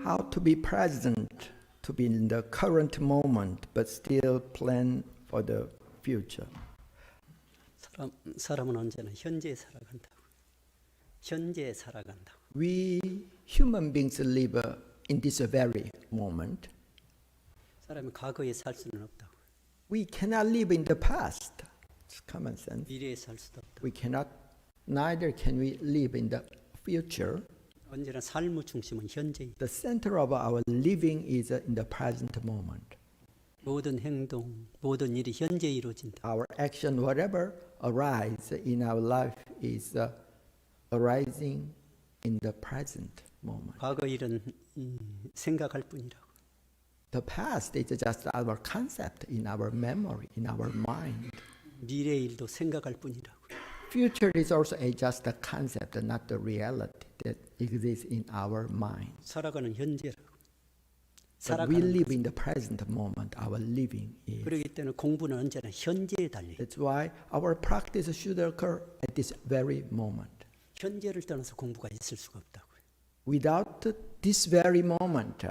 how to be present, to be in the current moment, but still plan for the future. 사람은 언제나 현재에 살아간다고. 현재에 살아간다고. We human beings live in this very moment. 사람이 과거에 살 수는 없다고. We cannot live in the past. It's common sense. 미래에 살 수도 없다고. We cannot, neither can we live in the future. 언제나 삶의 중심은 현재이다. The center of our living is in the present moment. 모든 행동, 모든 일이 현재에 이루어진다. Our action, whatever arises in our life, is arising in the present moment. 과거 일은 생각할 뿐이라고. The past is just our concept in our memory, in our mind. 미래 일도 생각할 뿐이라고. Future is also just a concept, not the reality that exists in our mind. 살아가는 현재라고. But we live in the present moment. Our living is. 그렇기 때문에 공부는 언제나 현재에 달려. That's why our practice should occur at this very moment. 현재를 떠나서 공부가 있을 수가 없다고. Without this very moment,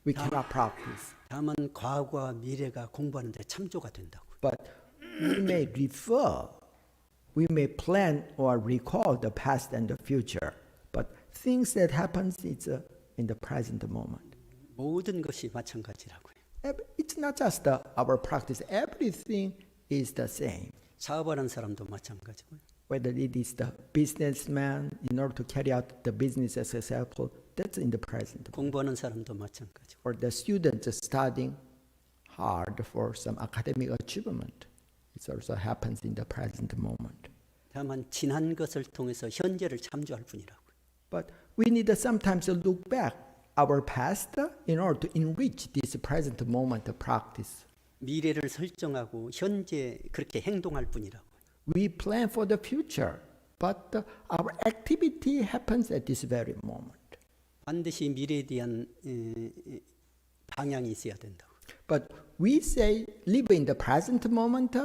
we cannot practice. 다만 과거와 미래가 공부하는 데 참조가 된다고. But we may refer, we may plan or recall the past and the future. But things that happens is in the present moment. 모든 것이 마찬가지라고요. It's not just our practice. Everything is the same. 사업하는 사람도 마찬가지고요. Whether it is the businessman in order to carry out the business successful, that's in the present. 공부하는 사람도 마찬가지고. Or the students studying hard for some academic achievement, it also happens in the present moment. 다만 지난 것을 통해서 현재를 참조할 뿐이라고. But we need to sometimes look back our past in order to enrich this present moment of practice. 미래를 설정하고 현재 그렇게 행동할 뿐이라고. We plan for the future, but our activity happens at this very moment. 반드시 미래에 대한 방향이 있어야 된다고. But we say live in the present moment,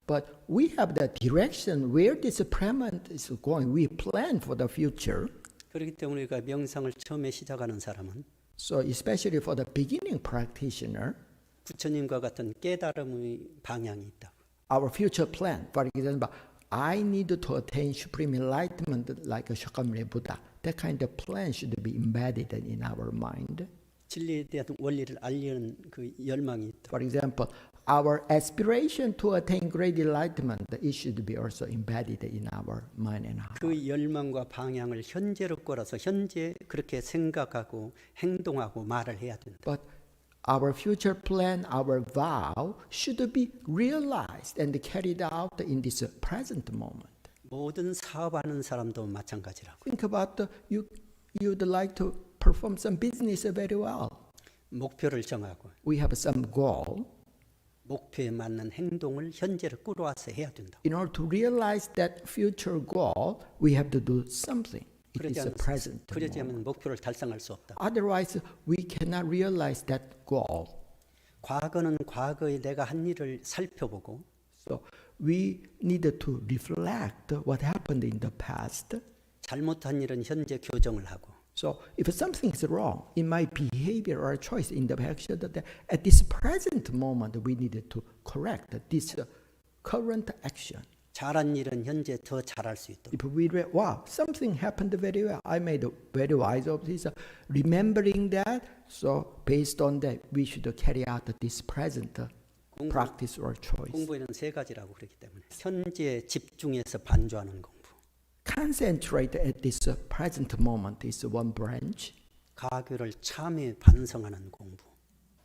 but we have the direction where this present is going. We plan for the future. 그렇기 때문에 우리가 명상을 처음에 시작하는 사람은 So especially for the beginning practitioner, 부처님과 같은 깨달음의 방향이 있다고. our future plan, for example, I need to attain supreme enlightenment like a Shakyamuni Buddha. That kind of plan should be embedded in our mind. 진리에 대한 원리를 알려는 그 열망이 있다. For example, our aspiration to attain great enlightenment, it should be also embedded in our mind and heart. 그 열망과 방향을 현재로 끌어서 현재 그렇게 생각하고 행동하고 말을 해야 된다. But our future plan, our vow should be realized and carried out in this present moment. 모든 사업하는 사람도 마찬가지라고. Think about you'd like to perform some business very well. 목표를 정하고 We have some goal. 목표에 맞는 행동을 현재로 끌어와서 해야 된다. In order to realize that future goal, we have to do something. It is a present 그러지 moment. 않으면 목표를 달성할 수 없다. Otherwise, we cannot realize that goal. 과거는 과거에 내가 한 일을 살펴보고 So we need to reflect what happened in the past. 잘못한 일은 현재 교정을 하고 So if something is wrong in my behavior or choice in the action, at this present moment, we need to correct this current action. 잘한 일은 현재 더 잘할 수 있도록. If we read, wow, something happened very well, I made a very wise of this, remembering that, so based on that, we should carry out this present practice or choice. 공부에는 세 가지라고 그렇기 때문에 현재 집중해서 반주하는 공부. Concentrate at this present moment is one branch. 가교를 참회 반성하는 공부.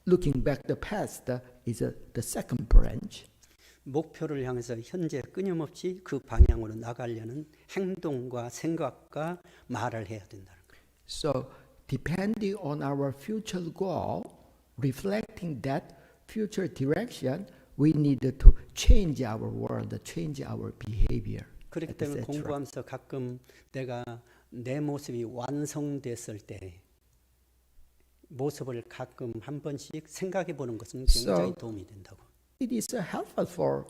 Looking back the past is the second branch. 목표를 향해서 현재 끊임없이 그 방향으로 나가려는 행동과 생각과 말을 해야 된다는 거예요. So depending on our future goal, reflecting that future direction, we need to change our world, change our behavior. 그렇기 때문에 공부하면서 가끔 내가 내 모습이 완성됐을 때 모습을 가끔 한 번씩 생각해 보는 것은 굉장히 도움이 된다고. It is helpful for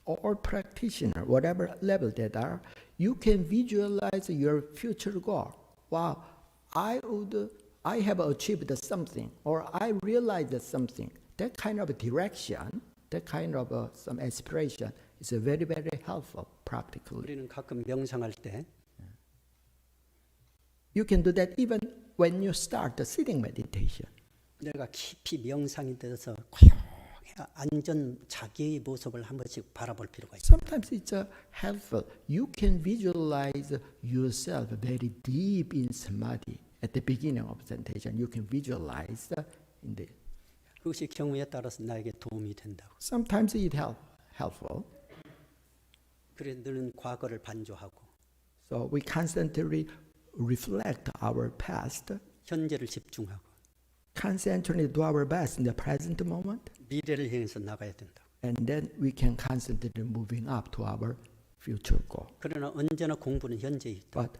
all practitioners, whatever level they are. You can visualize your future goal. Wow, I would I have achieved something, or I realized something. That kind of direction, that kind of some aspiration is very, very helpful practically. 우리는 가끔 명상할 때 You can do that even when you start the sitting meditation. 내가 깊이 명상이 되어서 고요히 안전 자기의 모습을 한 번씩 바라볼 필요가 있어요. Sometimes it's helpful. You can visualize yourself very deep in samadhi. At the beginning of meditation, you can visualize in the. 그것이 경우에 따라서 나에게 도움이 된다고. Sometimes it's helpful. 그래 늘 과거를 반조하고 So we constantly reflect our past, 현재를 집중하고 constantly do our best in the present moment, 미래를 향해서 나가야 된다. and then we can constantly moving up to our future goal. 그러나 언제나 공부는 현재에 있다. But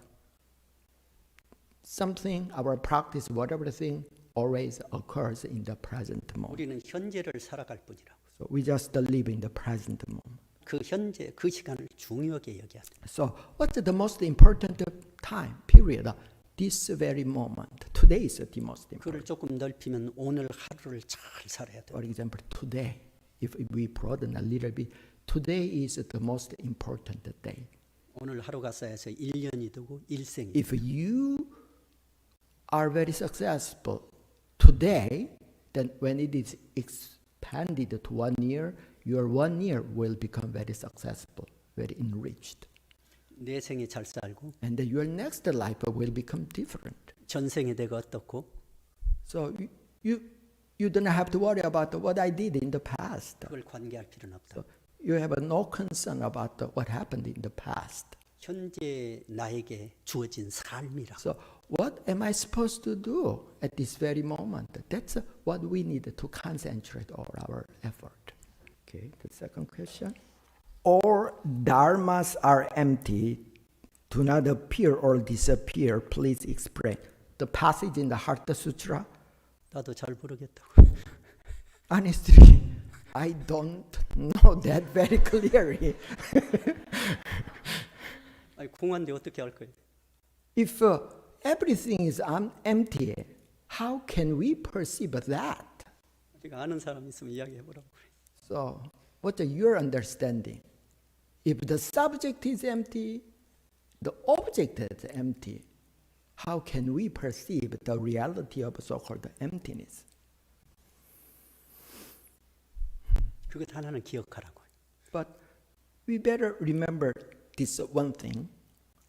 something, our practice, whatever thing, always occurs in the present moment. 우리는 현재를 살아갈 뿐이라고. So we just live in the present moment. 그 현재, 그 시간을 중요하게 여겨야 돼. So what's the most important time, period? This very moment. Today is the most 그를 important. 조금 넓히면 오늘 하루를 잘 살아야 돼. For example, today, if we broaden a little bit, today is the most important day. 오늘 하루가 쌓여서 1년이 되고 일생이. If you are very successful today, then when it is expanded to 1 year, your 1 year will become very successful, very enriched. 내 생에 잘 살고 And then your next life will become different. 전생에 내가 어떻고 So you don't have to worry about what I did in the past. 그걸 관계할 필요는 없다. So you have no concern about what happened in the past. 현재 나에게 주어진 삶이라. So what am I supposed to do at this very moment? That's what we need to concentrate all our effort. Okay, the second question. All dharmas are empty, do not appear or disappear. Please explain. The passage in the Hatha Sutra. 나도 잘 모르겠다고. Honestly, I don't know that very clearly. 아니, 공한데 어떻게 할 거예요? If everything is empty, how can we perceive that? 우리가 아는 사람 있으면 이야기해 보라고. So, what's your understanding? If the subject is empty, the object is empty, how can we perceive the reality of so-called emptiness? 그것 하나는 기억하라고. But we better remember this one thing.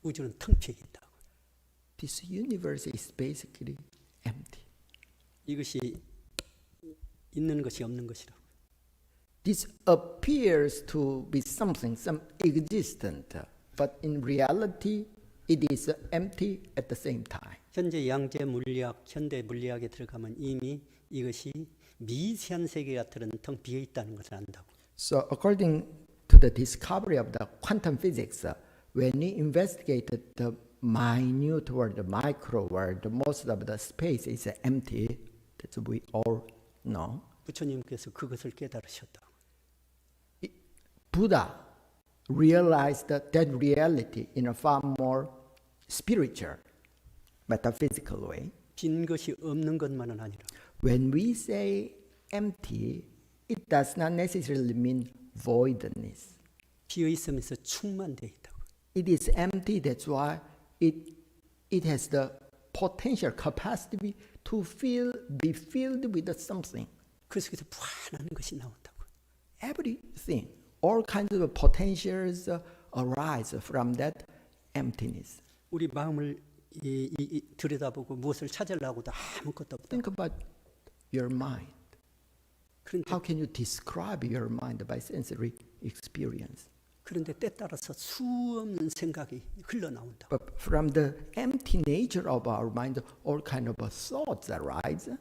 우주는 텅 비어 있다고. This universe is basically empty. 이것이 있는 것이 없는 것이라고. This appears to be something, some existent, but in reality, it is empty at the same time. 현재 양재 물리학, 현대 물리학에 들어가면 이미 이것이 미세한 세계 같은 텅 비어 있다는 것을 안다고. So, according to the discovery of the quantum physics, when we investigated the minute world, the micro world, most of the space is empty. That's what we all know. 부처님께서 그것을 깨달으셨다고. Buddha realized that reality in a far more spiritual, metaphysical way. 빈 것이 없는 것만은 아니라. When we say empty, it does not necessarily mean voidness. 비어 있으면서 충만되어 있다고. It is empty, that's why it has the potential capacity to be filled with something. 그래서 무한한 것이 나온다고. Everything, all kinds of potentials arise from that emptiness. 우리 마음을 들여다보고 무엇을 찾으려고도 아무것도 없다. Think about your mind. 그런데, How can you describe your mind by sensory experience? 그런데 때 따라서 수없는 생각이 흘러나온다. But from the empty nature of our mind, all kind of thoughts arise.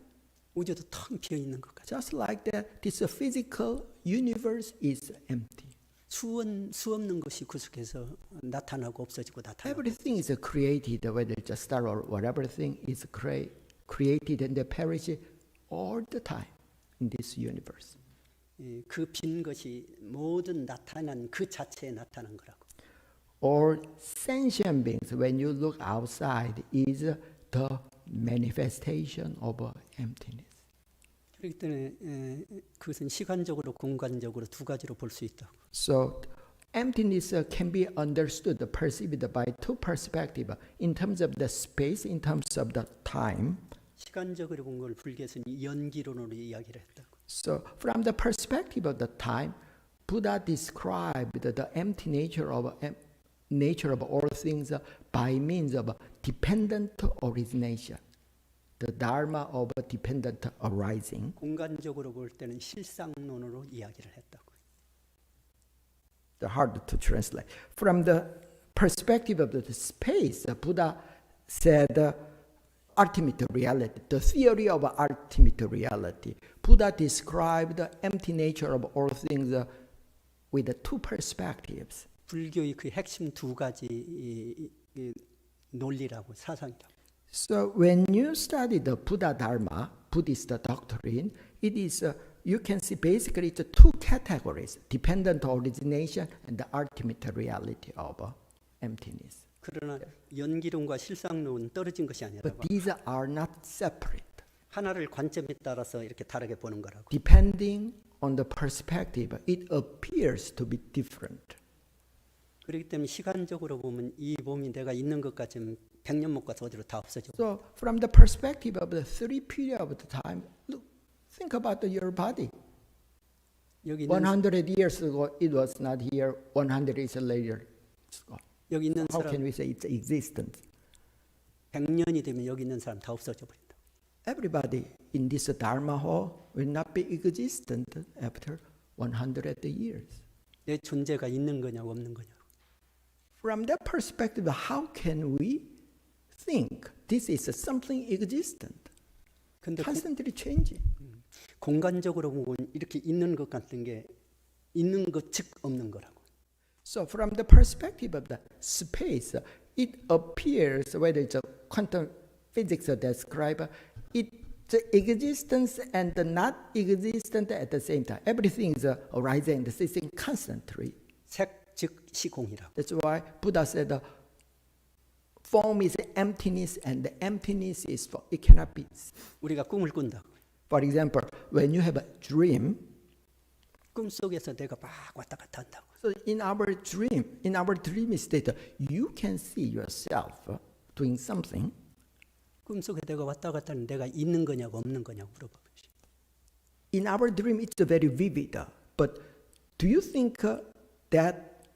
우주도 텅 비어 있는 것 같아. Just like that, this physical universe is empty. 수없는 것이 그 속에서 나타나고 없어지고 나타나고. Everything is created, whether it's a star or whatever thing is created and they perish all the time in this universe. 그 빈 것이 모든 나타난 그 자체에 나타난 거라고. All sentient beings, when you look outside, is the manifestation of emptiness. 그렇기 때문에 그것은 시간적으로 공간적으로 두 가지로 볼 수 있다고. So emptiness can be understood, perceived by two perspectives, in terms of the space, in terms of the time. 시간적으로 본 걸 불교에서는 연기론으로 이야기를 했다고. So from the perspective of the time, Buddha described the empty nature of all things by means of dependent origination, the dharma of dependent arising. 공간적으로 볼 때는 실상론으로 이야기를 했다고. Hard to translate. From the perspective of the space, Buddha said ultimate reality, the theory of ultimate reality. Buddha described the empty nature of all things with the two perspectives. 불교의 그 핵심 두 가지 이 논리라고 사상이라고. So when you study the Buddha Dharma, Buddhist doctrine, it is you can see basically it's two categories: dependent origination and the ultimate reality of emptiness. 그러나 연기론과 실상론은 떨어진 것이 But 아니라고. these are not separate. 하나를 관점에 따라서 이렇게 다르게 보는 거라고. Depending on the perspective, it appears to be different. 그렇기 때문에 시간적으로 보면 이 몸이 내가 있는 것 같지만 100년 못 가서 어디로 다 없어져. So from the perspective of the three period of the time, look, think about your body. 여기 있는 100 years ago, it was not here. 100 years later, it's gone. 여기 있는 How can 사람 we say it's existent? 100년이 되면 여기 있는 사람 다 없어져 버린다. Everybody in this Dharma hall will not be existent after 100 years. 내 존재가 있는 거냐 없는 거냐. From that perspective, how can we think this is something existent, 근데 constantly changing? 공간적으로 보면 이렇게 있는 것 같은 게 있는 것 즉 없는 거라고. So from the perspective of the space, it appears, whether it's a quantum physics describe, it's existence and not existent at the same time. Everything is arising and ceasing constantly. 색 즉 시공이라고. That's why Buddha said form is emptiness and the emptiness is form. It cannot be. 우리가 꿈을 꾼다. For example, when you have a dream, 꿈 속에서 내가 막 왔다 갔다 한다고. so in our dream state, you can see yourself doing something. 꿈 속에 내가 왔다 갔다 하는 내가 있는 거냐고 없는 거냐고 물어보지. In our dream, it's very vivid. But do you think that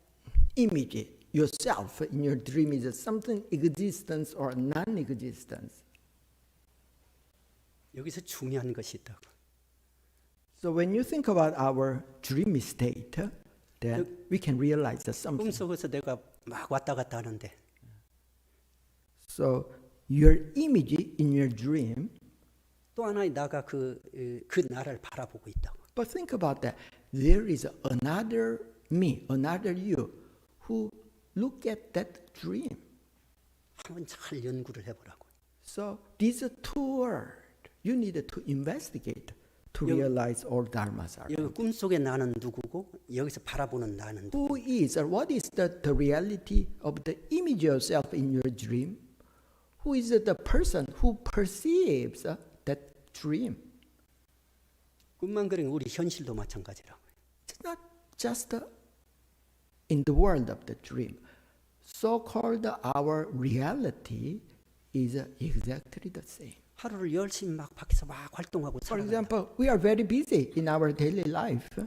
image, yourself in your dream, is something existence or non-existence? 여기서 중요한 것이 있다고. So when you think about our dream state, then we can realize 꿈 something. 속에서 내가 막 왔다 갔다 하는데 So your image in your dream, 또 하나의 나가 그 나를 바라보고 있다고. but think about that. There is another me, another you, who look at that dream. 한번 잘 연구를 해보라고. So these two words, you need to investigate to realize all dharmas are. 여기 꿈 속의 나는 누구고 여기서 바라보는 나는 누구? Who is or what is the reality of the image of yourself in your dream? Who is the person who perceives that dream? 꿈만 그린 우리 현실도 마찬가지라고. It's not just in the world of the dream. So-called our reality is exactly the same. 하루를 열심히 막 밖에서 막 활동하고 For 살아간다. example, we are very busy in our daily life.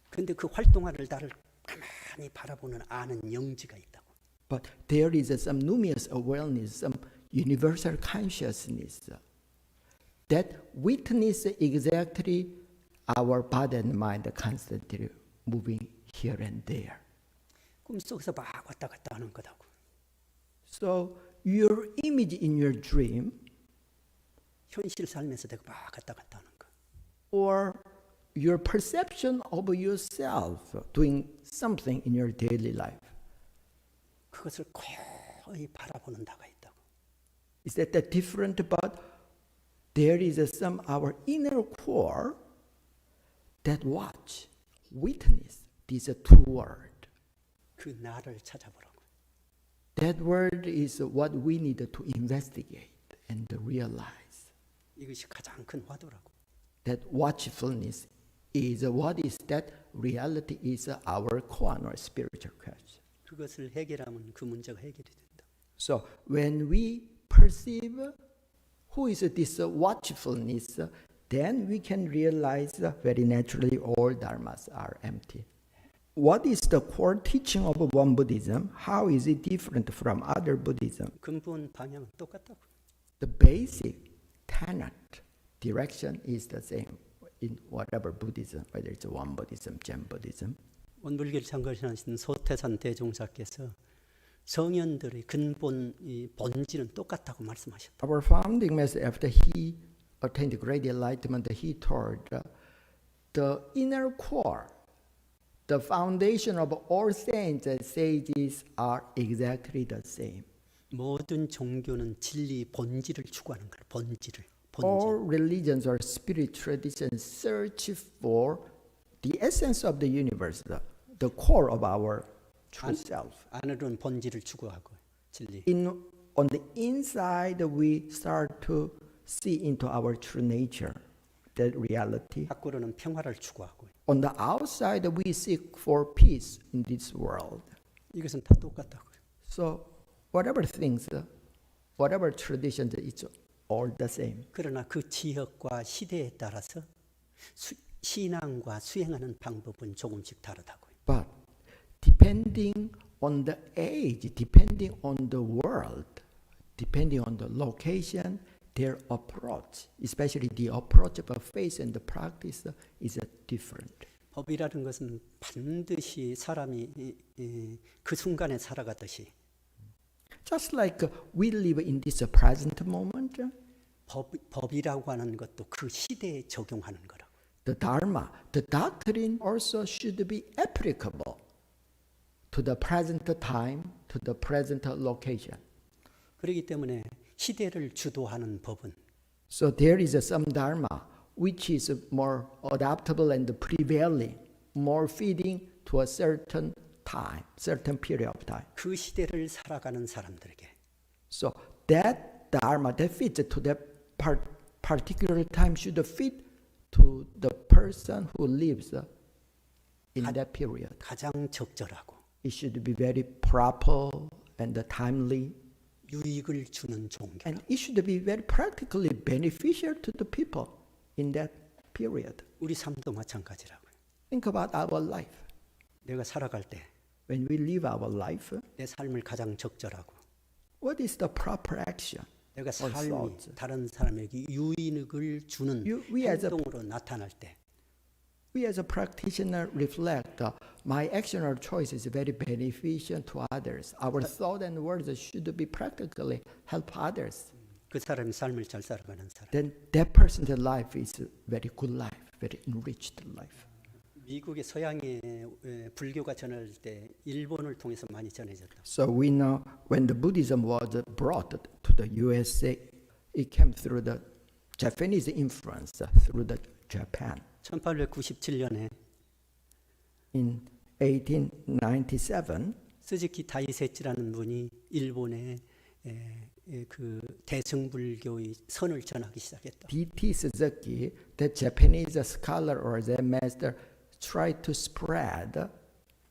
근데 그 활동하는 나를 가만히 바라보는 아는 영지가 있다고. But there is some numinous awareness, some universal consciousness that witness exactly our body and mind constantly moving here and there. 꿈 속에서 막 왔다 갔다 하는 거다고. So your image in your dream 현실 삶에서 내가 막 왔다 갔다 하는 거. or your perception of yourself doing something in your daily life. 그것을 거의 바라보는 나가 있다고. Is that different? But there is some our inner core that watch, witness these two words. 그 나를 찾아보라고. That word is what we need to investigate. and realize 이것이 가장 큰 화두라고. that watchfulness is what is that reality is our koan or spiritual question. 그것을 해결하면 그 문제가 해결이 된다. So when we perceive who is this watchfulness, then we can realize very naturally all dharmas are empty. What is the core teaching of one Buddhism? How is it different from other Buddhism? 근본 방향은 똑같다고. The basic tenet, direction is the same in whatever Buddhism, whether it's one Buddhism, Zen Buddhism. 원불교를 창건하신 소태산 대종사께서 성현들의 근본 이 본질은 똑같다고 말씀하셨다. Our founding master, after he attained great enlightenment, he told the inner core, the foundation of all saints and sages are exactly the same. 모든 종교는 진리 본질을 추구하는 거예요. 본질을. All religions or spirit traditions search for the essence of the universe, the core of our true self. 안으로는 본질을 추구하고 진리. On the inside, we start to see into our true nature, that reality. 밖으로는 평화를 추구하고. On the outside, we seek for peace in this world. 이것은 다 똑같다고요. So, whatever things, whatever traditions, it's all the same. 그러나 그 지역과 시대에 따라서 신앙과 수행하는 방법은 조금씩 다르다고요. But depending on the age, depending on the world, depending on the location, their approach, especially the approach of faith and the practice, is different. 법이라는 것은 반드시 사람이 그 순간에 살아가듯이 Just like we live in this present moment, 법이라고 하는 것도 그 시대에 적용하는 거라고. the Dharma, the doctrine also should be applicable to the present time, to the present location. 그렇기 때문에 시대를 주도하는 법은 So there is some Dharma which is more adaptable and prevailing, more fitting to a certain time, certain period of time. 그 시대를 살아가는 사람들에게 So that Dharma that fits to that particular time should fit to the person who lives in that period. 가장 적절하고 It should be very proper and timely, 유익을 주는 종교. and it should be very practically beneficial to the people in that period. 우리 삶도 마찬가지라고요. Think about our life. 내가 살아갈 때 내 When we live our life, 삶을 가장 적절하고 what is the proper action? 내가 or 삶이 thoughts? 다른 사람에게 유익을 주는 we as a- 행동으로 나타날 때 We as a practitioner reflect, my action or choice is very beneficial to others. Our thought and words should be practically help others. 그 사람이 삶을 잘 살아가는 사람. Then that person's life is a very good life, very enriched life. 미국의 서양의 불교가 전할 때 일본을 통해서 많이 전해졌다. So we know when the Buddhism was brought to the USA, it came through the Japanese influence, through the Japan. 1897년에 In 1897, 스즈키 다이세치라는 분이 일본의 그 대승불교의 선을 전하기 시작했다. D.T. Suzuki, the Japanese scholar or Zen master, tried to spread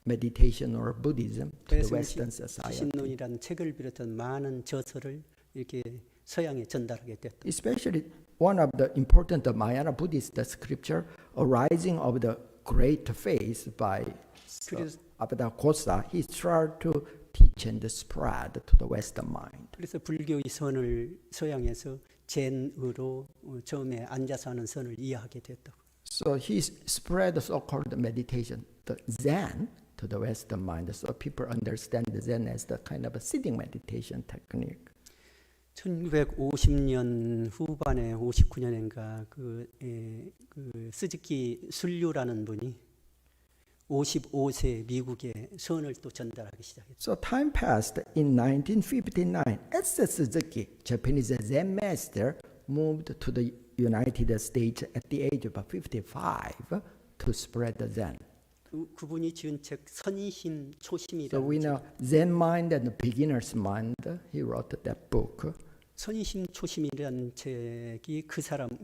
meditation or Buddhism to the Western society. 지신론이라는 책을 비롯한 많은 저서를 이렇게 서양에 전달하게 됐다. Especially one of the important Mahayana Buddhist scripture, Arising of the Great Faith by Abhidhamma Kosa, he tried to teach and spread to the Western mind. 그래서 불교의 선을 서양에서 젠으로 처음에 앉아서 하는 선을 이해하게 됐다. So he spread the so-called meditation, the Zen, to the Western mind. So people understand the Zen as the kind of a sitting meditation technique. 1950년 후반에 59년인가 그 스즈키 술류라는 분이 55세 미국에 선을 또 전달하기 시작했다. So time passed. In 1959, as Suzuki, Japanese Zen master, moved to the United States at the age of 55 to spread the Zen. 그분이 지은 책 선심 So 초심이라는 we know Zen mind and beginner's mind. He wrote that book. 선심초심이라는 책이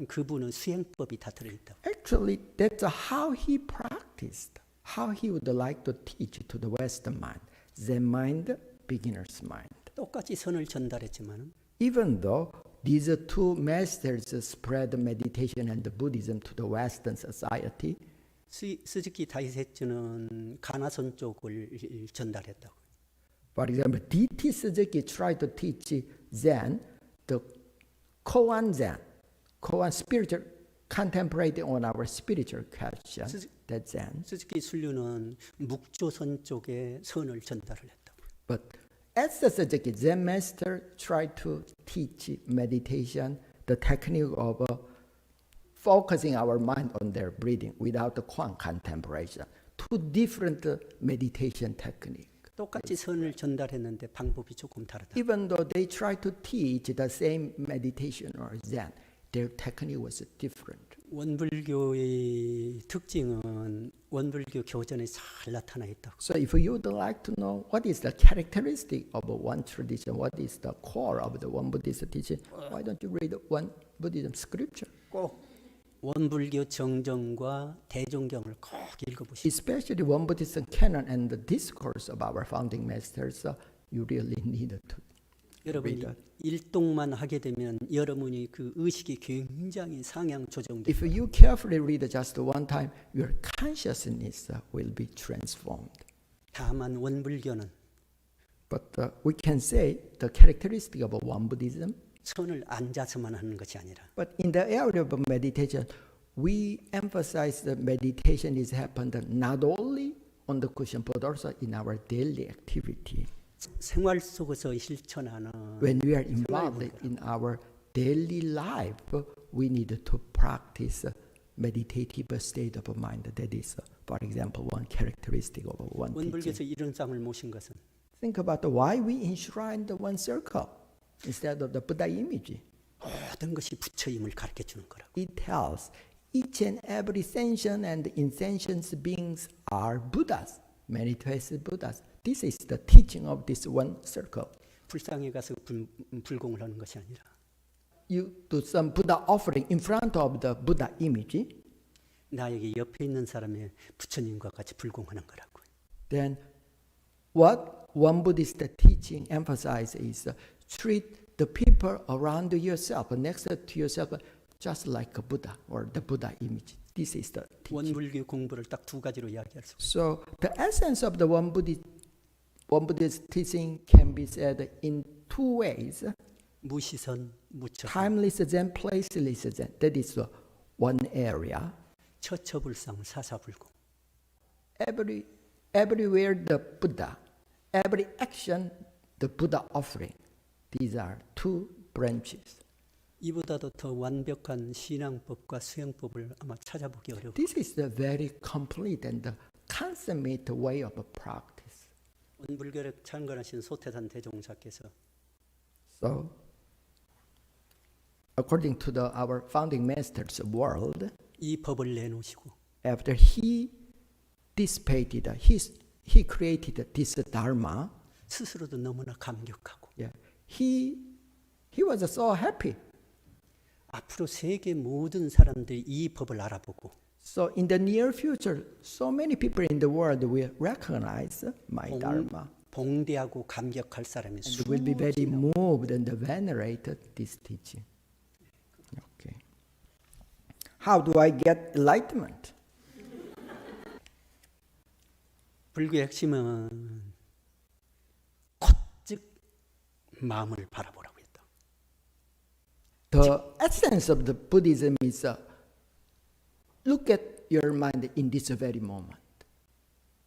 그분은 수행법이 다 들어있다. Actually, that's how he practiced, how he would like to teach to the Western mind, Zen mind, beginner's mind. 똑같이 선을 전달했지만 Even though these two masters spread meditation and Buddhism to the Western society, 스즈키 다이세츠는 가나선 쪽을 전달했다고. for example, D.T. Suzuki tried to teach Zen, the koan Zen, koan spiritual, contemplating on our spiritual question, that Zen. 스즈키 순류는 묵조선 쪽에 선을 전달을 했다고. But as the Suzuki Zen master tried to teach meditation, the technique of focusing our mind on their breathing without the koan contemplation, two different meditation techniques. 똑같이 선을 전달했는데 방법이 조금 다르다. Even though they tried to teach the same meditation or Zen, their technique was different. 원불교의 특징은 원불교 교전에 잘 나타나 있다. So if you would like to know what is the characteristic of one tradition, what is the core of the one Buddhist teaching, why don't you read one Buddhism scripture? 꼭 원불교 정정과 대종경을 꼭 읽어보시오. Especially one Buddhist canon and the discourse of our founding masters, you really need to 여러분이 read that. 일독만 하게 되면 여러분이 그 의식이 굉장히 상향 조정돼. If you carefully read just one time, your consciousness will be transformed. 다만 원불교는 But we can say the characteristic of one Buddhism. 선을 앉아서만 하는 것이 아니라 But in the area of meditation, we emphasize that meditation is happened not only on the cushion but also in our daily activity. 생활 속에서 실천하는 When we are involved in our daily life, we need to practice meditative state of mind. That is, for example, one characteristic of one 원불교에서 teaching. 이런 쌍을 모신 것은 Think about why we enshrine the one circle instead of the Buddha image. 모든 것이 부처임을 가르쳐 주는 거라고. It tells each and every sentient and insentient beings are Buddhas, manifest Buddhas. This is the teaching of this one circle. 불상에 가서 불공을 하는 것이 아니라 You do some Buddha offering in front of the Buddha image, 나에게 옆에 있는 사람의 부처님과 같이 불공하는 거라고. then what one Buddhist teaching emphasizes is treat the people around yourself, next to yourself, just like a Buddha or the Buddha image. This is the teaching. 원불교 공부를 딱 두 가지로 이야기할 수 있어요. So the essence of the one Buddhist teaching can be said in two ways. 무시선, 무처. Timeless Zen, placeless Zen. That is one area. 처처불상, 사사불공. Everywhere the Buddha, every action the Buddha offering. These are two branches. 이보다도 더 완벽한 신앙법과 수행법을 아마 찾아보기 어려워. This is the very complete and the consummate way of practice. 원불교에 창건하신 소태산 대종사께서 So, according to our founding master's word, 이 법을 내놓으시고 after he dissipated, he created this dharma. 스스로도 너무나 감격하고 Yeah, he was so happy. 앞으로 세계 모든 사람들이 이 법을 알아보고 So in the near future, so many people in the world will recognize my dharma 봉대하고 감격할 사람이 and will be very moved and venerate this teaching. Okay. How do I get enlightenment? 불교의 핵심은 곧 마음을 바라보라고 했다. The essence of the Buddhism is look at your mind in this very moment.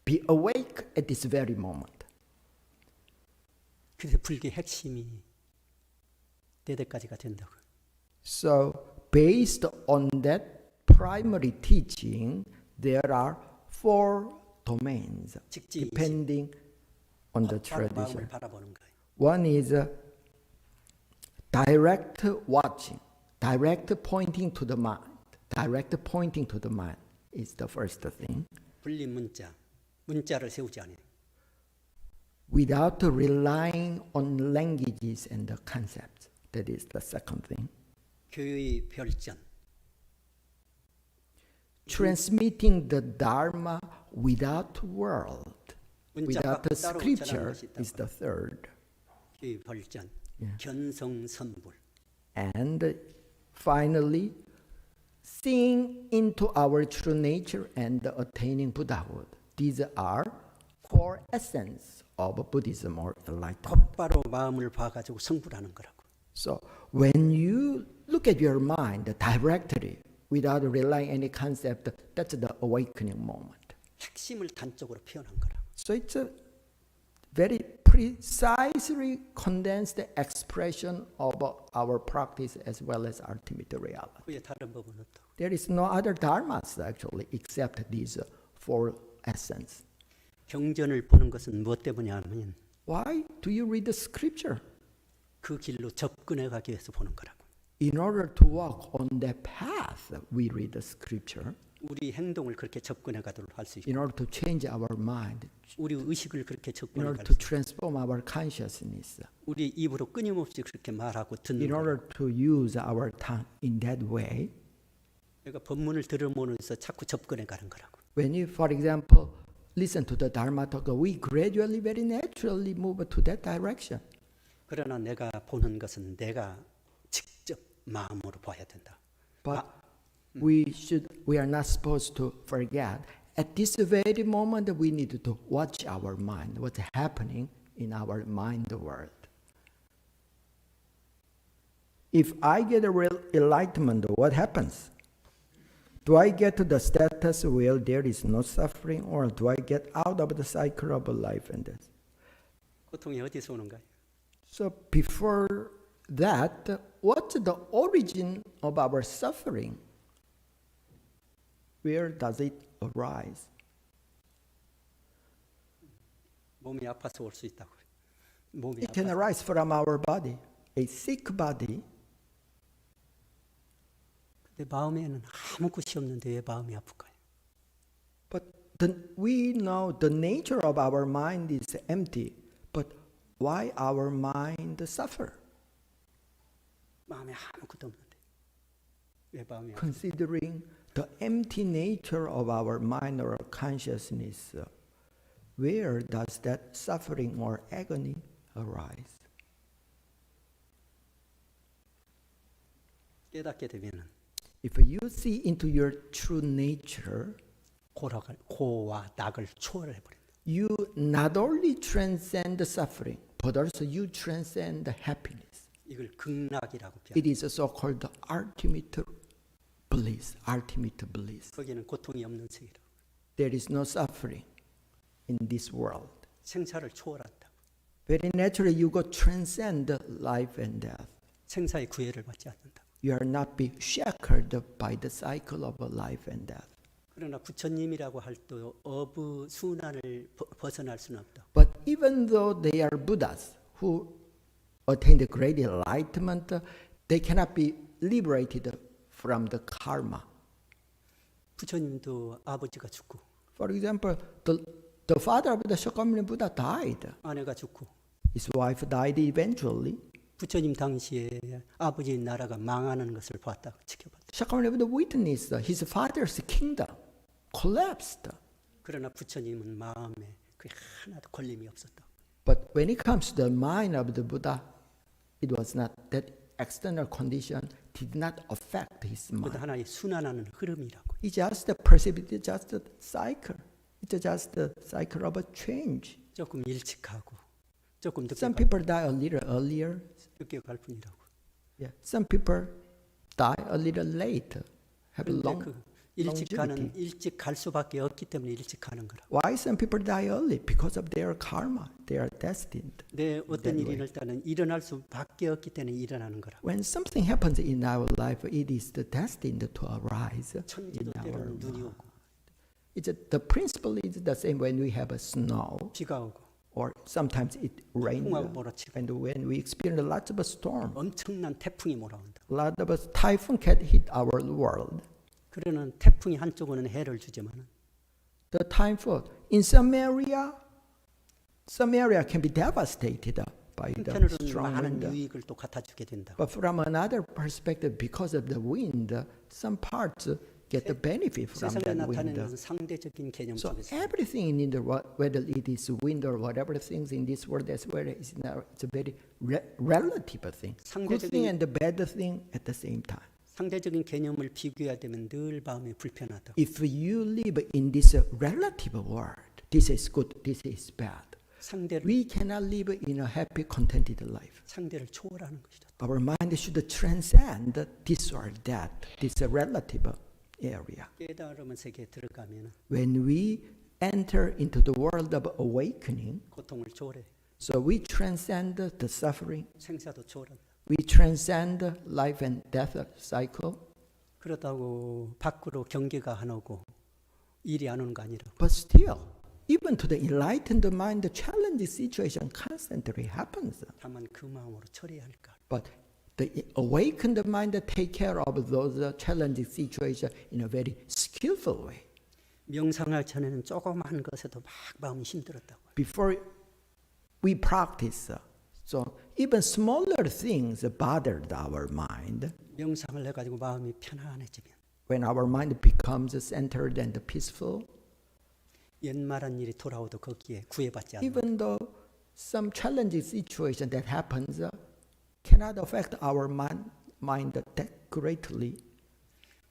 Be awake at this very moment. 그래서 불교의 핵심이 때때까지가 된다고. So based on that primary teaching, there are four domains 직지의식. depending on the 곧바로 마음을 tradition. 바라보는 거예요. One is direct watching, direct pointing to the mind. Direct pointing to the mind is the first thing. 불린 문자를 세우지 않아요. Without relying on languages and the concepts. That is the second thing. 교의 별전. Transmitting the Dharma without world, without the 따로 scripture 전하는 것이 있다고. is the third. 교의 별전. Yeah. 견성선불. And finally, seeing into our true nature and attaining Buddhahood. These are core essence of Buddhism or enlightenment. 곧바로 마음을 봐가지고 성불하는 거라고. So when you look at your mind directly without relying any concept, that's the awakening moment. 핵심을 단적으로 표현한 거라고. So it's a very precisely condensed expression of our practice as well as ultimate reality. 그의 다른 법은 없다고. There is no other dharmas actually except these four essence. 경전을 보는 것은 무엇 때문이냐면 Why do you read the scripture? 그 길로 접근해 가기 위해서 보는 거라고. In order to walk on that path, we read the scripture. 우리 행동을 그렇게 접근해 가도록 할 수 있고, In order to change our mind, 우리 의식을 그렇게 in 접근해 order 갈 to 수 있고, transform our consciousness, 우리 입으로 끊임없이 그렇게 말하고 듣는 in 거라고. order to use our tongue in that way. 그러니까 법문을 들어보면서 자꾸 접근해 가는 거라고. When you, for example, listen to the Dharma talk, we gradually, very naturally move to that direction. 그러나 내가 보는 것은 내가 직접 마음으로 봐야 된다. But we are not supposed to forget. At this very moment, we need to watch our mind, what's happening in our mind world. If I get a real enlightenment, what happens? Do I get to the status where there is no suffering, or do I get out of the cycle of life and death? 고통이 어디서 오는가요? So before that, what's the origin of our suffering? Where does it arise? 몸이 아파서 올 수 있다고. 몸이 It can 아파서. arise from our body, a sick body. 내 마음에는 아무 것이 없는데 왜 마음이 아플까요? But we know the nature of our mind is empty. But why our mind suffer? 마음에 아무것도 없는데 왜 마음이 아플까요? Considering the empty nature of our mind or consciousness, where does that suffering or agony arise? 깨닫게 되면은 If you see into your true nature, 고와 낙을 초월해 버린다. you not only transcend the suffering, but also you transcend the happiness. 이걸 극락이라고 표현. It is so-called the ultimate bliss, ultimate bliss. 거기는 고통이 없는 세계라고. There is no suffering in this world. 생사를 초월한다. Very naturally, you go transcend life and death. 생사의 구애를 받지 않는다. You are not be shackled by the cycle of life and death. 그러나 부처님이라고 할 때 어부 순환을 벗어날 수는 없다. But even though they are Buddhas who attain the great enlightenment, they cannot be liberated from the karma. 부처님도 아버지가 죽고 For example, the father of the Shakyamuni Buddha died. 아내가 죽고 His wife died eventually. 부처님 당시에 아버지의 나라가 망하는 것을 봤다, 지켜봤다. Shakyamuni Buddha witnessed his father's kingdom collapsed. 그러나 부처님은 마음에 그 하나도 걸림이 없었다. But when it comes to the mind of the Buddha, it was not that external condition did not affect his 그것도 mind. 하나의 순환하는 흐름이라고. He just perceived it just a cycle. It's just a cycle of a change. 조금 일찍하고 조금 늦게 Some 갈, people die a little earlier. 늦게 갈 뿐이라고. Yeah. Some people die a little late. Have 그런데 long 그 일찍 longevity. 갈 수밖에 없기 때문에 일찍 가는 거라. Why some people die early? Because of their karma. They are destined. 내 어떤 that 일이 way. 일단은 일어날 수밖에 없기 때문에 일어나는 거라. When something happens in our life, it is destined to arise in 천지도 our 때로는 눈이 mind. 오고 The principle is the same when we have a snow, 비가 오고 or sometimes it rains, 풍하고 몰아치고 and when we experience lots of a storm, 엄청난 태풍이 몰아온다. a lot of a typhoon can hit our world. 그러는 태풍이 한쪽은 해를 주지만 The typhoon in some area can be devastated. by the 한편으로는 strong 많은 wind. 유익을 또 갖다 주게 된다. But from another perspective, because of the wind, some parts get the benefit from 세상에 that 나타나는 wind. 것은 상대적인 개념 So 속에서 everything in the world, whether it is wind or whatever things in this world, as well, it's a very relative thing. Good thing and the bad thing at the same time. 상대적인 개념을 비교해야 되면 늘 마음이 불편하다. If you live in this relative world, this is good, this is bad. 상대를 We cannot live in a happy, contented life. 상대를 초월하는 것이다. Our mind should transcend this or that, this relative area. 깨달음의 세계에 들어가면 When we enter into the world of awakening, 고통을 초월해 so we transcend the suffering, 생사도 초월한다. we transcend life and death cycle. 그렇다고 밖으로 경계가 안 오고 일이 안 오는 거 아니라. But still, even to the enlightened mind, the challenging situation constantly happens. 다만 그 마음으로 처리해야 할까. But the awakened mind take care of those challenging situations in a very skillful way. 명상할 전에는 조그마한 것에도 막 마음이 힘들었다고. Before we practice, so even smaller things bothered our mind. 명상을 해가지고 마음이 편안해지면 When our mind becomes centered and peaceful, 옛말한 일이 돌아오도 거기에 구애받지 않는. even though some challenging situation that happens cannot affect our mind that greatly.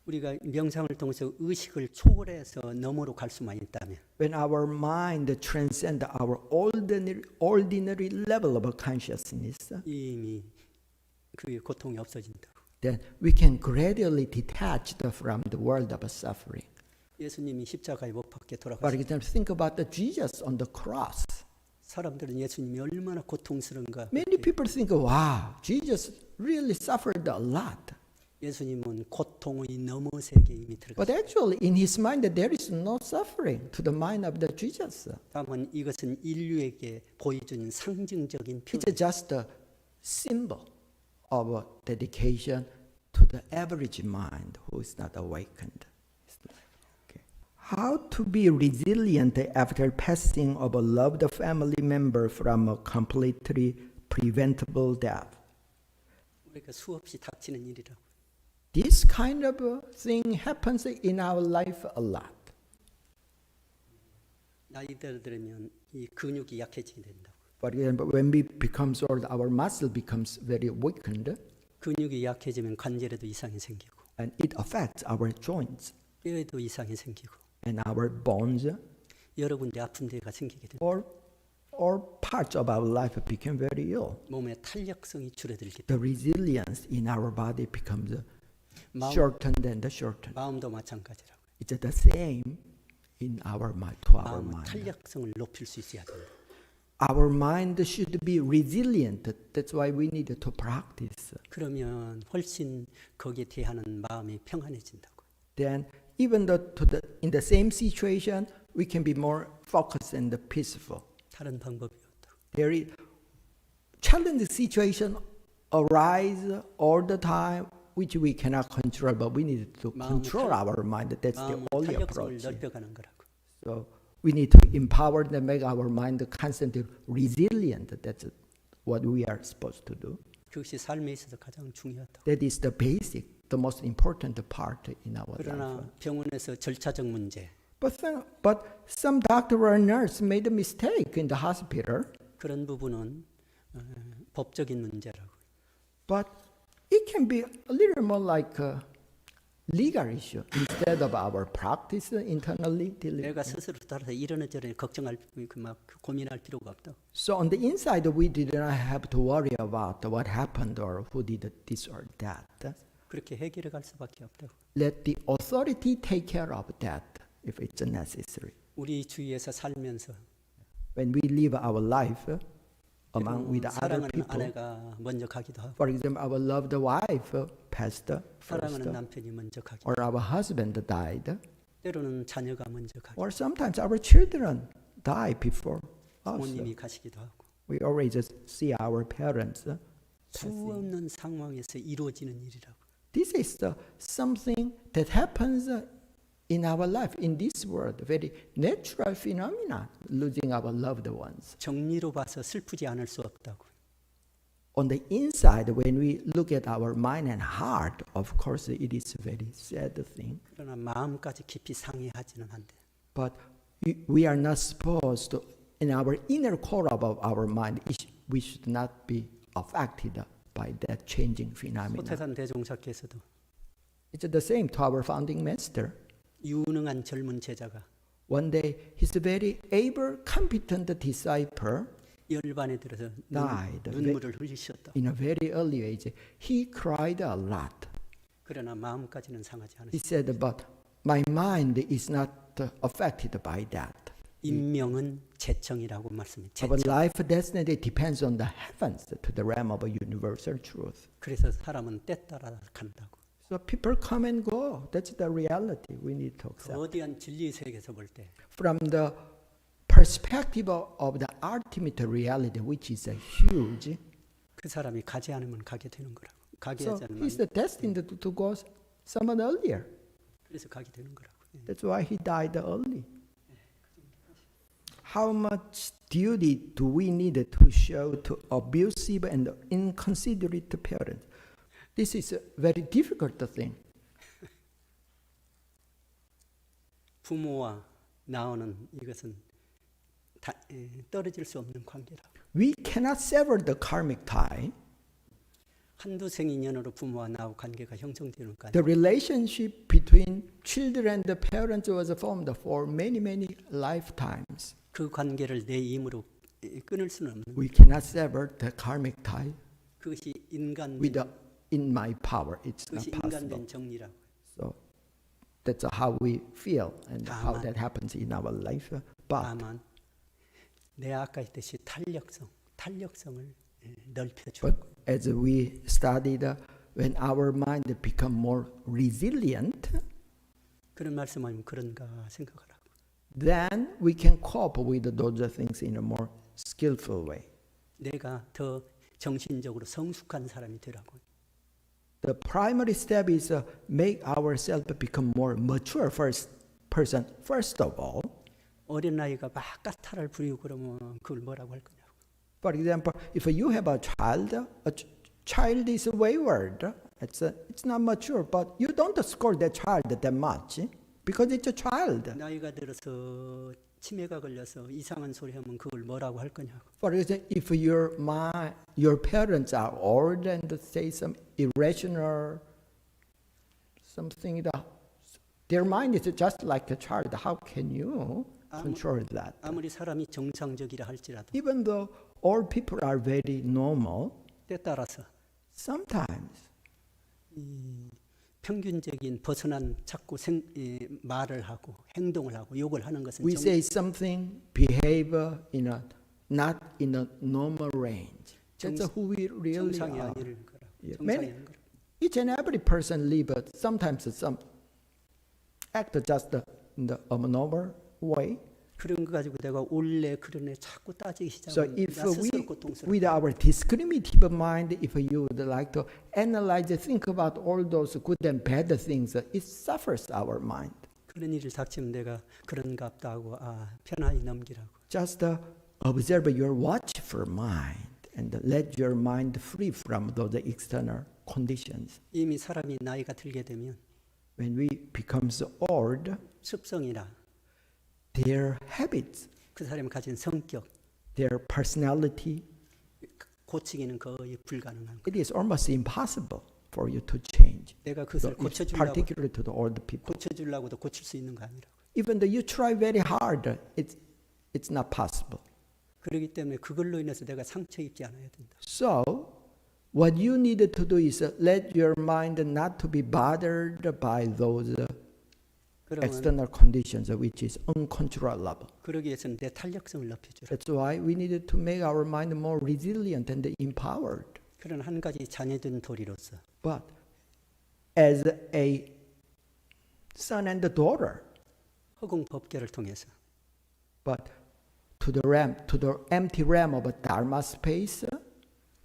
우리가 명상을 통해서 의식을 초월해서 너머로 갈 수만 있다면 When our mind transcends our ordinary level of consciousness, 이미 그 고통이 없어진다. then we can gradually detach from the world of suffering. 예수님이 십자가에 못 박혀 For 돌아가셨다. example, think about the Jesus on the cross. 사람들은 예수님이 얼마나 고통스러운가. Many people think, wow, Jesus really suffered a lot. 예수님은 고통의 너머 세계에 이미 But 들어갔다. actually, in his mind, there is no suffering to the mind of the Jesus. 다만 이것은 인류에게 보여주는 상징적인 표현. It's just a symbol of dedication to the average mind who is not awakened. Okay. How to be resilient after passing of a loved family member from a completely preventable death. 우리가 수없이 닥치는 일이라고. This kind of thing happens in our life a lot. 나이들 들으면 이 근육이 약해지게 된다고. For example, when we become old, our muscle becomes very weakened, 근육이 약해지면 관절에도 이상이 생기고 and it affects our joints 뼈에도 이상이 생기고 and our bones, 여러 군데 아픈 데가 생기게 됩니다. or parts of our life become very ill. 몸의 탄력성이 줄어들게 됩니다. The resilience in our body becomes 마음, shortened and shortened. 마음도 마찬가지라고. It's the same in our mind, to our 마음의 mind. 탄력성을 높일 수 있어야 된다. Our mind should be resilient. That's why we need to practice. 그러면 훨씬 거기에 대하는 마음이 평안해진다고. Then, even though in the same situation, we can be more focused and peaceful. 다른 방법이 없다. There is challenging situation arise all the time, which we cannot control, but we need to control our mind. That's the 마음의 only 탄력성을 approach. 넓혀가는 거라고. So we need to empower and make our mind constantly resilient. That's what we are supposed to do. 그것이 삶에 있어서 가장 중요하다. That is the basic, the most important part in our life. 그러나 병원에서 절차적 문제, But some doctor or nurse made a mistake in the hospital. 그런 부분은 법적인 문제라고. But it can be a little more like a legal issue instead of our practice internally. 내가 스스로 따라서 이러는 저러는 걱정할 막 고민할 필요가 없다. So on the inside, we did not have to worry about what happened or who did this or that. 그렇게 해결해 갈 수밖에 없다고. Let the authority take care of that if it's necessary. 우리 주위에서 살면서 When we live our life among with other 사랑하는 people, 아내가 먼저 가기도 하고, for example, our loved wife passed first, 사랑하는 남편이 먼저 가기도 or our husband died, 하고, 때로는 자녀가 먼저 가기도 or sometimes our children die before 하고, us. 부모님이 가시기도 하고, We always see our parents passing. 수없는 상황에서 이루어지는 일이라고. This is something that happens in our life, in this world, very natural phenomena, losing our loved ones. 정리로 봐서 슬프지 않을 수 없다고. on the inside, when we look at our mind and heart, of course, it is a very sad thing. 그러나 마음까지 깊이 상해하지는 않대. But we are not supposed to, in our inner core of our mind, we should not be affected by that changing phenomenon. 소태산 대종사께서도 It's the same to our founding master. 유능한 젊은 제자가 One day, his very able, competent disciple 열반에 들어서 died 눈물을 흘리셨다. in a very early age. He cried a lot. 그러나 마음까지는 상하지 He 않으셨다. said, but my mind is not affected by that. 인명은 재청이라고 말씀해. Our 재청. life destiny depends on the heavens, to the realm of universal truth. 그래서 사람은 때 따라 간다고. So people come and go. That's the reality we need to accept. 거대한 진리 세계에서 볼 때 From the perspective of the ultimate reality, which is huge, 그 사람이 가지 않으면 가게 되는 거라고. 가게 so 하지 않으면 he's destined to go somewhat earlier. 그래서 가게 되는 거라고. That's why he died early. How much duty do we need to show to abusive and inconsiderate parents? This is a very difficult thing. 부모와 나오는 이것은 떨어질 수 없는 관계라고. We cannot sever the karmic tie. 한두 생 인연으로 부모와 나하고 관계가 형성되는 거 아니에요. The relationship between children and the parents was formed for many, many lifetimes. 그 관계를 내 힘으로 끊을 수는 없는. We cannot sever the karmic tie 그것이 인간 in my power. It's not 그것이 possible. 인간된 정리라고. So that's how we feel and how 다만, that happens in our life. But 다만 내 아까 했듯이 탄력성을 넓혀주고. But as we studied, when our mind become more resilient, 그런 말씀하면 그런가 생각하라고. then we can cope with those things in a more skillful way. 내가 더 정신적으로 성숙한 사람이 되라고. The primary step is make ourselves become more mature person first of all. 어린 아이가 막 까탈을 부리고 그러면 그걸 뭐라고 할 거냐고. For example, if you have a child is wayward. It's not mature, but you don't scold that child that much because it's a child. 나이가 들어서 치매가 걸려서 이상한 소리 하면 그걸 뭐라고 할 거냐고. For example, if your parents are old and say some irrational something, their mind is just like a child. How can you control that? 아무리 사람이 정상적이라 할지라도 Even though all people are very normal, 때 따라서 sometimes 평균적인 벗어난 자꾸 말을 하고 행동을 하고 욕을 하는 것은 we say something, behave not in a normal range. That's who we really 정상이 are. 아닐 거라고. Yeah. 정상이 아닌 거라고. Each and every person live, but sometimes some act just in the abnormal way. 그런 거 가지고 내가 원래 그런 애 자꾸 따지기 So 시작하면 if 나 스스로 we, 고통스러워. with our discriminative mind, if you would like to analyze, think about all those good and bad things, it suffers our mind. 그런 일을 닥치면 내가 그런갑다 하고 편안히 넘기라고. Just observe your watchful mind and let your mind free from those external conditions. 이미 사람이 나이가 들게 되면 When we becomes old, 습성이나 their habits, 그 사람이 가진 성격 their personality, 고치기는 거의 불가능한 거예요. it is almost impossible for you to change. 내가 So 그것을 it's 고쳐주려고 particularly to the old people. 고쳐주려고도 고칠 수 있는 거 아니라고. Even though you try very hard, it's not possible. 그렇기 때문에 그걸로 인해서 내가 상처 입지 않아야 된다. So what you need to do is let your mind not to be bothered by those 그러면 external conditions which is uncontrollable. 그러기 위해서는 내 탄력성을 높여주라. That's why we needed to make our mind more resilient and empowered. 그런 한 가지 자녀된 도리로서 But as a son and daughter, 허공 법계를 통해서 but to the empty realm of a dharma space,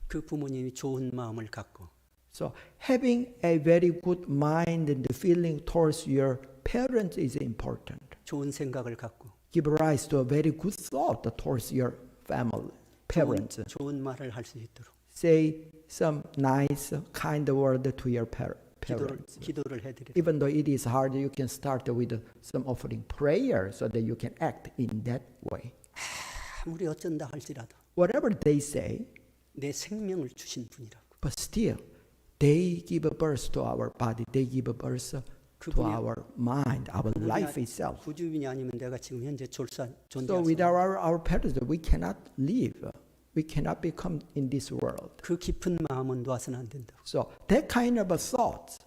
그 부모님이 좋은 마음을 갖고 so having a very good mind and feeling towards your parents is important. 좋은 생각을 갖고 Give rise to a very good thought towards your family, parents. 좋은 말을 할 수 있도록 say some nice, kind word to your parents. 기도를 해드려. Even though it is hard, you can start with some offering prayer so that you can act in that way. 아무리 어쩐다 할지라도 Whatever they say, 내 생명을 주신 분이라고. but still, they give birth to our body. They give birth to our mind, our life itself. 구주민이 아니면 내가 지금 현재 So 존재할 수 without our parents, we cannot live. We cannot become in this world. 그 깊은 마음은 놓아서는 안 된다. So that kind of a thought,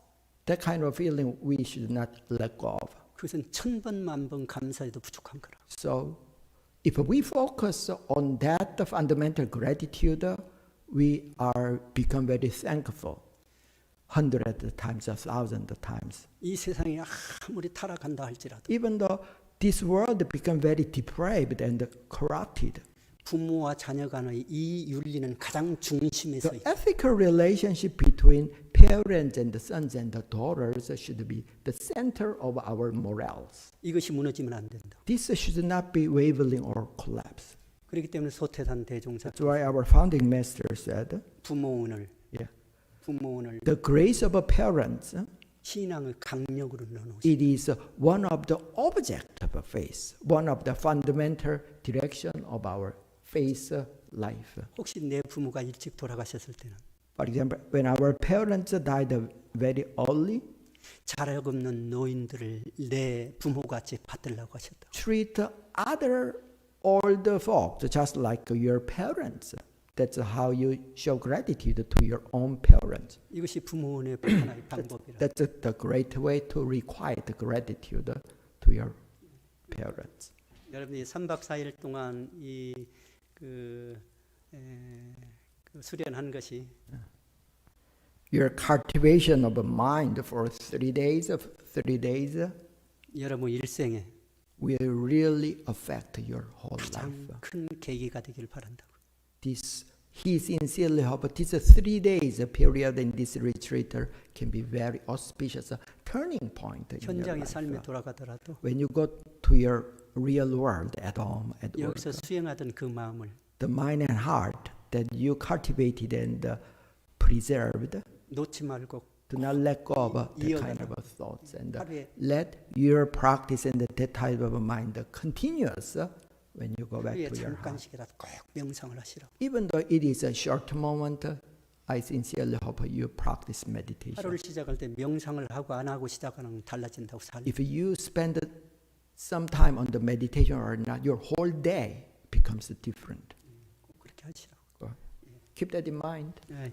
that kind of feeling, we should not let go of. 그것은 천번 만번 감사해도 부족한 거라. So if we focus on that fundamental gratitude, we are become very thankful. 100 times, 1,000 times. 이 세상이 아무리 타락한다 할지라도 Even though this world become very depraved and corrupted, 부모와 자녀 간의 이 윤리는 가장 중심에 서 the 있다. ethical relationship between parents and the sons and the daughters should be the center of our morals. 이것이 무너지면 안 된다. This should not be wavering or collapse. 그렇기 때문에 소태산 대종사 That's why our founding master said, 부모원을 the grace of parents, 신앙의 강력으로 넣어놓으시. it is one of the object of faith, one of the fundamental direction of our faith life. 혹시 내 부모가 일찍 돌아가셨을 때는 For example, when our parents died very early, 자력 없는 노인들을 내 부모같이 받들라고 하셨다. treat other older folks just like your parents. That's how you show gratitude to your own parents. 이것이 부모원의 하나의 방법이라. That's the great way to requite gratitude to your parents. 여러분이 3박 4일 동안 그 수련한 것이 Your cultivation of mind for 3 days, 여러분 일생에 will really affect your whole 가장 life. 큰 계기가 되길 바란다고. He sincerely hopes this 3 days period in this retreat can be very auspicious turning point in your 현장의 life. 삶에 돌아가더라도 When you go to your real world at home, at work, 여기서 수행하던 그 마음을 the mind and heart that you cultivated and preserved, 놓지 말고 do not let go of that 이어가라. kind of thoughts and 하루에 let your practice and that type of mind continuous when you go back 하루에 to your heart. 잠깐씩이라도 꼭 명상을 하시라고. Even though it is a short moment, I sincerely hope you practice meditation. 하루를 시작할 때 명상을 하고 안 하고 시작하는 달라진다고 살이. If you spend some time on the meditation or not, your whole day becomes different. 그렇게 하시라고. Keep that in mind. 네.